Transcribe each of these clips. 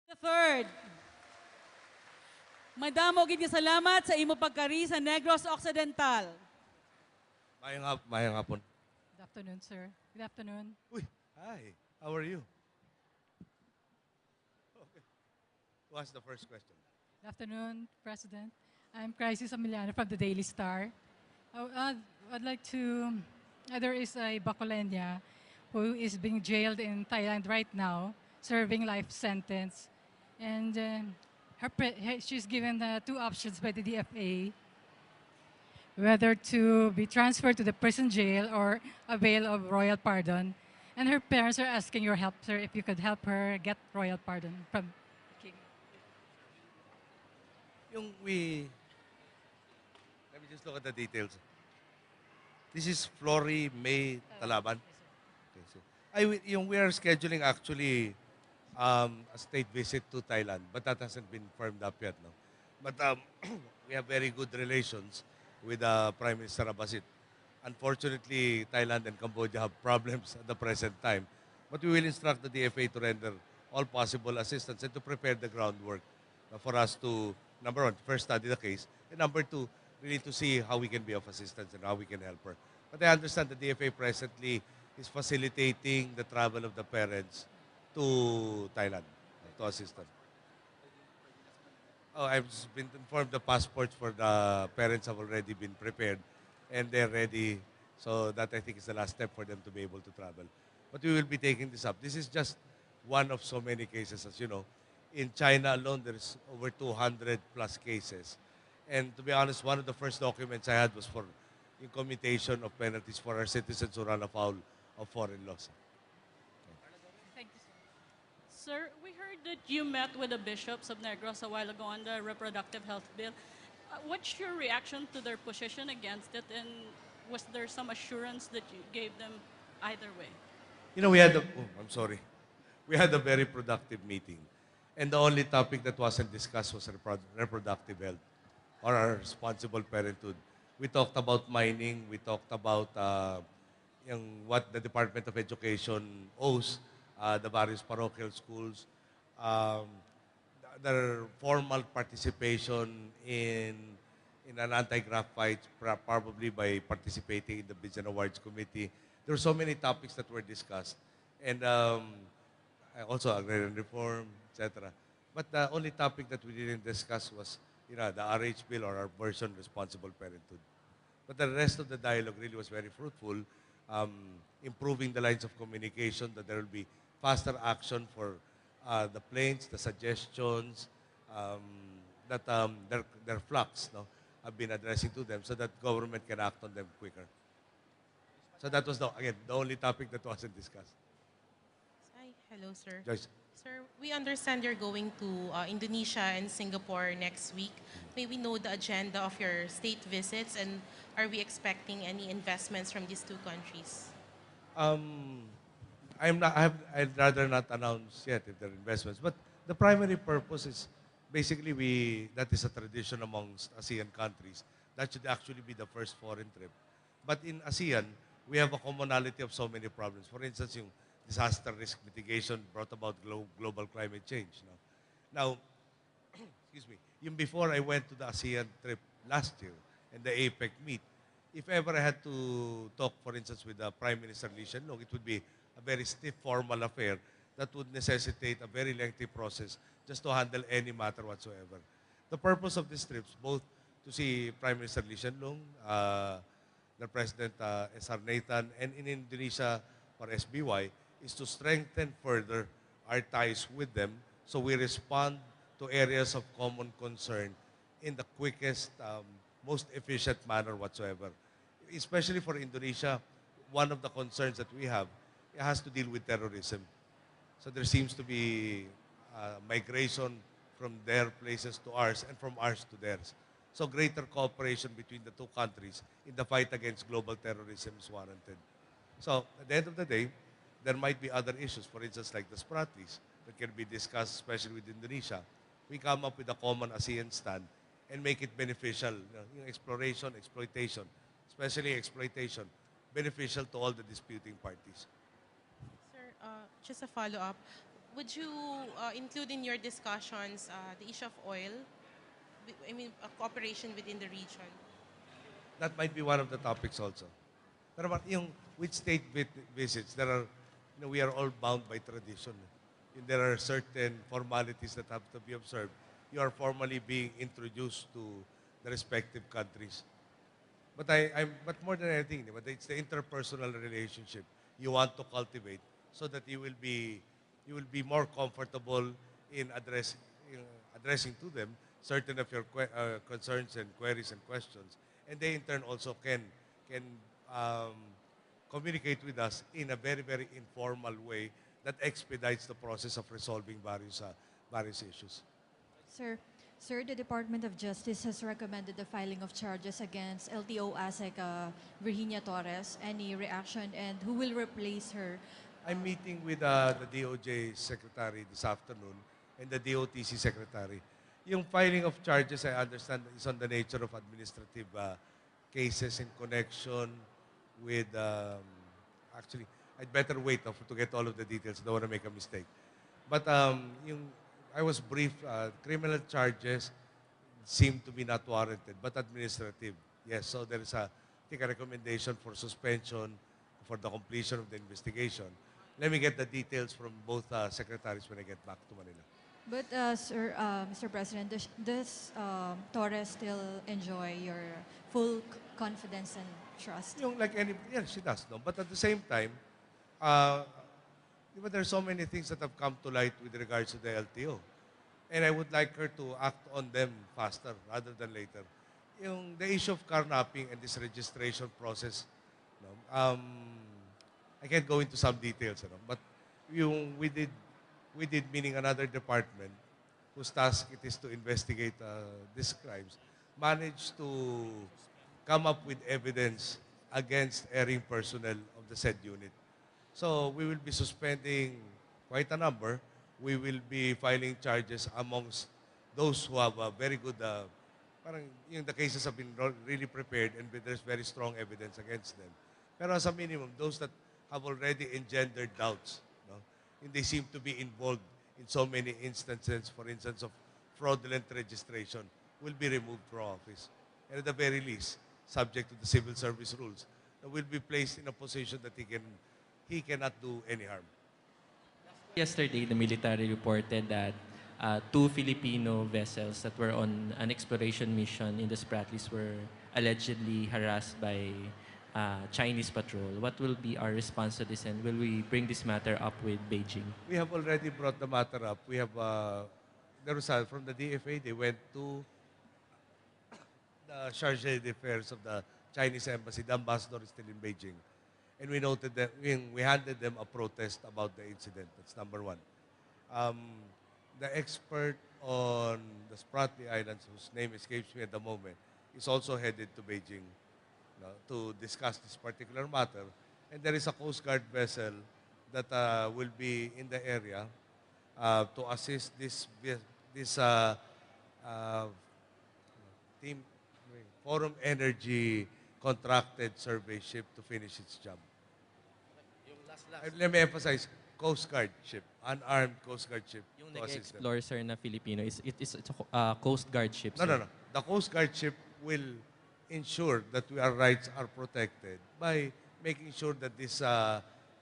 The third, Madamo gid nga salamat sa imo pagkari sa Negros Occidental. Mayang hapon. Good afternoon, sir. Good afternoon. Uy, hi. How are you? Okay. Who has the first question? Good afternoon, President. I'm Crisis Emiliano from the Daily Star. I'd like to, there is a Bacolenia who is being jailed in Thailand right now, serving life sentence. And she's given two options by the DFA, whether to be transferred to the prison jail or avail of royal pardon. And her parents are asking your help, sir, if you could help her get royal pardon from the king. Let me just look at the details. This is Flory May Talaban. Okay, so, we are scheduling actually a state visit to Thailand, but that hasn't been firmed up yet. No? But we have very good relations with Prime Minister Abasit. Unfortunately, Thailand and Cambodia have problems at the present time. But we will instruct the DFA to render all possible assistance and to prepare the groundwork for us to, number one, first study the case, and number two, we need to see how we can be of assistance and how we can help her. But I understand the DFA presently is facilitating the travel of the parents to Thailand to assist them. Oh, I've just been informed the passports for the parents have already been prepared and they're ready. So that I think is the last step for them to be able to travel. But we will be taking this up. This is just one of so many cases, as you know. In China alone, there's over 200 plus cases. And to be honest, one of the first documents I had was for in commutation of penalties for our citizens who run afoul of foreign laws. Thank you, sir. Sir, we heard that you met with the bishops of Negros a while ago on the reproductive health bill. What's your reaction to their position against it, and was there some assurance that you gave them either way? You know, I'm sorry. We had a very productive meeting. And the only topic that wasn't discussed was reproductive health or our responsible parenthood. We talked about mining. We talked about what the Department of Education owes the various parochial schools, um, their formal participation in an anti-graft fight, probably by participating in the Bids and Awards Committee. There were so many topics that were discussed. And also agrarian reform, etc. But the only topic that we didn't discuss was the RH bill or our version responsible parenthood. But the rest of the dialogue really was very fruitful, improving the lines of communication, that there will be faster action for the plaints, the suggestions, that their flux have been addressing to them so that government can act on them quicker. So that was, again, the only topic that wasn't discussed. Hi, hello, sir. Joyce. Sir, we understand you're going to Indonesia and Singapore next week. May we know the agenda of your state visits, and are we expecting any investments from these two countries? I'd rather not announce yet if there are investments. But the primary purpose is basically that is a tradition amongst ASEAN countries. That should actually be the first foreign trip. But in ASEAN, we have a commonality of so many problems. For instance, yung disaster risk mitigation brought about global climate change. Now, excuse me, yung before I went to the ASEAN trip last year and the APEC meet, if ever I had to talk, for instance, with Prime Minister Lee Hsien Loong, it would be a very stiff formal affair that would necessitate a very lengthy process just to handle any matter whatsoever. The purpose of these trips, both to see Prime Minister Lee Hsien Loong, the President S.R. Nathan, and in Indonesia for SBY, is to strengthen further our ties with them so we respond to areas of common concern in the quickest, most efficient manner whatsoever. Especially for Indonesia, one of the concerns that we have has to deal with terrorism. So there seems to be migration from their places to ours and from ours to theirs. So greater cooperation between the two countries in the fight against global terrorism is warranted. So at the end of the day, there might be other issues, for instance, like the Spratlys, that can be discussed, especially with Indonesia. We come up with a common ASEAN stand and make it beneficial. Exploration, exploitation, especially exploitation, beneficial to all the disputing parties. Sir, just a follow-up. would you include in your discussions the issue of oil? I mean, cooperation within the region. That might be one of the topics also. Pero yung with state visits, there are, we are all bound by tradition. And there are certain formalities that have to be observed. You are formally being introduced to the respective countries. But more than anything, but it's the interpersonal relationship you want to cultivate so that you will be more comfortable in addressing to them certain of your concerns and queries and questions, and they in turn also can um, communicate with us in a very very informal way that expedites the process of resolving various issues. Sir, sir, the Department of Justice has recommended the filing of charges against LTO ASEC Virginia Torres. Any reaction, and who will replace her? I'm meeting with the DOJ Secretary this afternoon and the DOTC Secretary. Yung filing of charges, I understand, is on the nature of administrative cases in connection with, actually, I'd better wait to get all of the details. I don't want to make a mistake. But I was briefed, criminal charges seem to be not warranted, but administrative, yes. So there is I think a recommendation for suspension for the completion of the investigation. Let me get the details from both secretaries when I get back to Manila. But, sir, Mr. President, does Torres still enjoy your full confidence and trust? Yung like any, yeah, she does, no? But at the same time, uh, there's so many things that have come to light with regards to the LTO. And I would like her to act on them faster rather than later. The issue of carnapping and this registration process, no, I can't go into some details, but we did, meaning another department whose task it is to investigate these crimes, managed to come up with evidence against erring personnel of the said unit. So we will be suspending quite a number. We will be filing charges amongst those who have a very good, parang the cases have been really prepared and there's very strong evidence against them. Pero as a minimum, those that have already engendered doubts, no? And they seem to be involved in so many instances, for instance, of fraudulent registration, will be removed from office. And at the very least, subject to the civil service rules, will be placed in a position that he cannot do any harm. Yesterday, the military reported that two Filipino vessels that were on an exploration mission in the Spratlys were allegedly harassed by Chinese patrol. What will be our response to this, and will we bring this matter up with Beijing? We have already brought the matter up. We have, there was from the DFA, they went to the charge d'affaires of the Chinese embassy. The ambassador is still in Beijing. And we noted that we handed them a protest about the incident. That's number one. The expert on the Spratly Islands, whose name escapes me at the moment, is also headed to Beijing, to discuss this particular matter. And there is a Coast Guard vessel that will be in the area to assist this team, Forum Energy contracted survey ship to finish its job. Let me emphasize, Coast Guard ship, unarmed Coast Guard ship. Yung to assist them. nag-explore, sir, na Filipino, it's a Coast Guard ship, No, sir. no, no. The Coast Guard ship will ensure that our rights are protected by making sure that this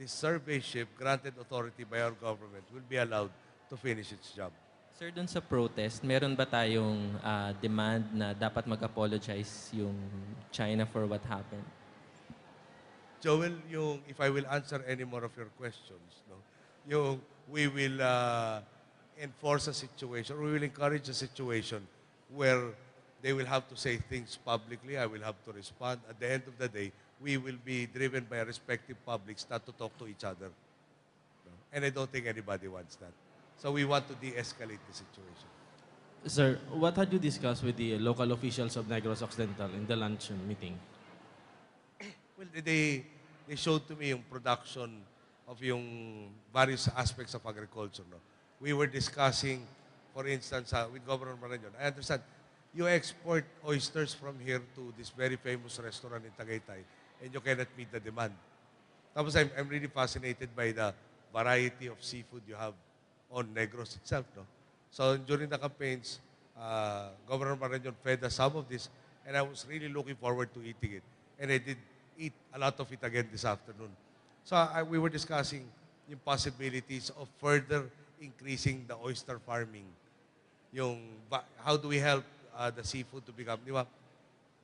survey ship granted authority by our government will be allowed to finish its job. Sir, dun sa protest, meron ba tayong demand na dapat mag-apologize yung China for what happened? Joel, if I will answer any more of your questions, we will enforce a situation, we will encourage a situation where they will have to say things publicly, I will have to respond. At the end of the day, we will be driven by our respective publics not to talk to each other. And I don't think anybody wants that. So we want to de-escalate the situation. Sir, what had you discussed with the local officials of Negros Occidental in the luncheon meeting? Well, they showed to me yung production of yung various aspects of agriculture. We were discussing, for instance, with Governor Marañon. I understand, you export oysters from here to this very famous restaurant in Tagaytay, and you cannot meet the demand. Tapos I'm really fascinated by the variety of seafood you have on Negros itself. No? So during the campaigns, Governor Marañon fed us some of this, and I was really looking forward to eating it. And I did eat a lot of it again this afternoon. So we were discussing yung possibilities of further increasing the oyster farming. How do we help the seafood to become, di ba?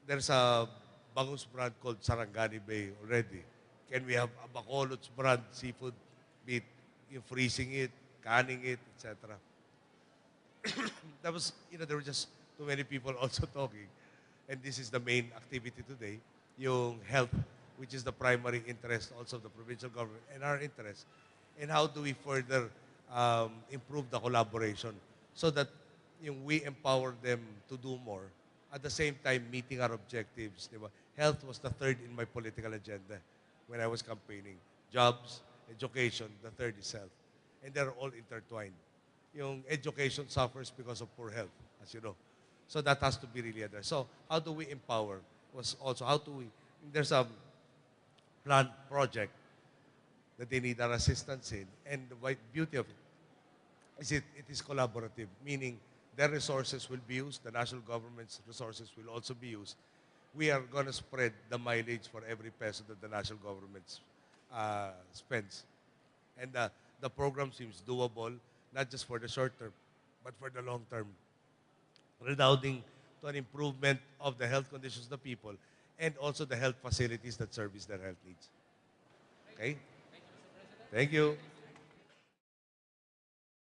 There's a bangus brand called Sarangani Bay already. Can we have a Bacolots brand seafood, be it yung freezing it, canning it, etc. That was, there were just too many people also talking. And this is the main activity today, yung health, which is the primary interest also of the provincial government and our interest. And how do we further improve the collaboration so that we empower them to do more, at the same time meeting our objectives. Diba? Health was the third in my political agenda when I was campaigning. Jobs, education, the third is health. And they're all intertwined. Yung education suffers because of poor health, as you know. So that has to be really addressed. So how do we empower? Was also there's a planned project that they need our assistance in. And the beauty of it is it is collaborative, meaning their resources will be used, the national government's resources will also be used. We are going to spread the mileage for every peso that the national government spends. And the program seems doable, not just for the short term, but for the long term, redounding to an improvement of the health conditions of the people and also the health facilities that service their health needs. Okay? Thank you.